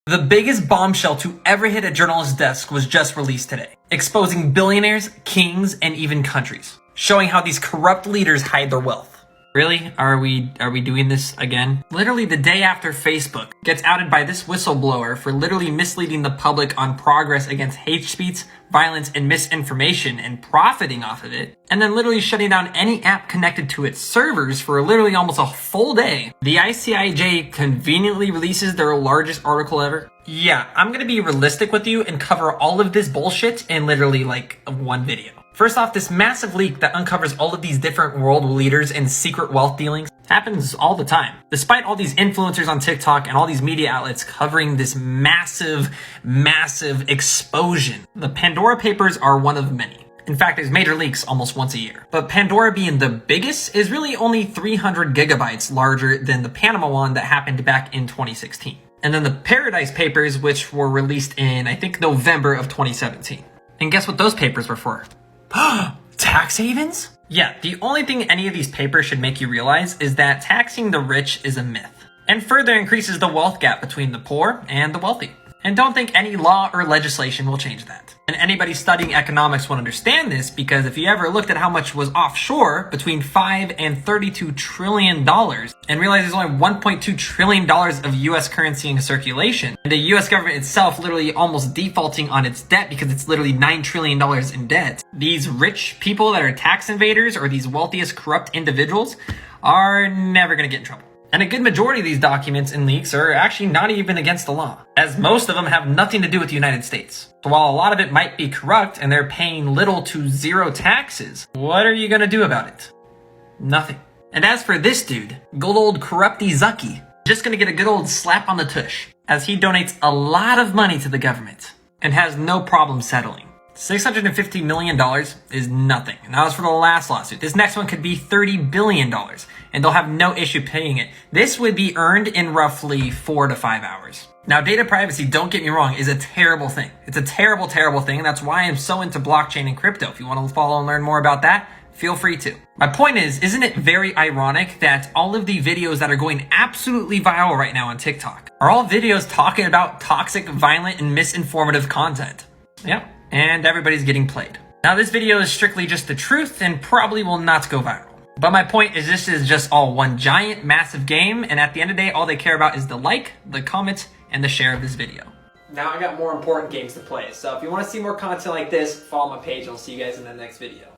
The biggest bombshell to ever hit a journalist's desk was just released today, exposing billionaires, kings, and even countries, showing how these corrupt leaders hide their wealth. Really? Are we doing this again? Literally the day after Facebook gets outed by this whistleblower for literally misleading the public on progress against hate speech, violence, and misinformation and profiting off of it, and then literally shutting down any app connected to its servers for literally almost a full day, the ICIJ conveniently releases their largest article ever. Yeah, I'm gonna be realistic with you and cover all of this bullshit in literally like one video. First off, this massive leak that uncovers all of these different world leaders and secret wealth dealings happens all the time. Despite all these influencers on TikTok and all these media outlets covering this massive explosion, the Pandora papers are one of many. In fact, there's major leaks almost once a year. But Pandora being the biggest is really only 300 gigabytes larger than the Panama one that happened back in 2016. And then the Paradise papers, which were released in, I think, November of 2017. And guess what those papers were for? Tax havens? Yeah, the only thing any of these papers should make you realize is that taxing the rich is a myth, and further increases the wealth gap between the poor and the wealthy. And don't think any law or legislation will change that. And anybody studying economics will understand this, because if you ever looked at how much was offshore between $5 and $32 trillion and realize there's only $1.2 trillion of US currency in circulation, and the US government itself literally almost defaulting on its debt because it's literally $9 trillion in debt, these rich people that are tax invaders or these wealthiest corrupt individuals are never going to get in trouble. And a good majority of these documents and leaks are actually not even against the law, as most of them have nothing to do with the United States. So while a lot of it might be corrupt and they're paying little to zero taxes, what are you gonna do about it? Nothing. And as for this dude, good old corrupty Zucky, just gonna get a good old slap on the tush, as he donates a lot of money to the government and has no problem settling. $650 million is nothing. And that was for the last lawsuit. This next one could be $30 billion, and they'll have no issue paying it. This would be earned in roughly 4 to 5 hours. Now, data privacy, don't get me wrong, is a terrible thing. It's a terrible thing, and that's why I'm so into blockchain and crypto. If you want to follow and learn more about that, feel free to. My point is, isn't it very ironic that all of the videos that are going absolutely viral right now on TikTok are all videos talking about toxic, violent, and misinformative content? Yep. And everybody's getting played. Now, this video is strictly just the truth and probably will not go viral. But my point is, this is just all one giant, massive game, and at the end of the day, all they care about is the like, the comment, and the share of this video. Now I got more important games to play, so if you want to see more content like this, follow my page, and I'll see you guys in the next video.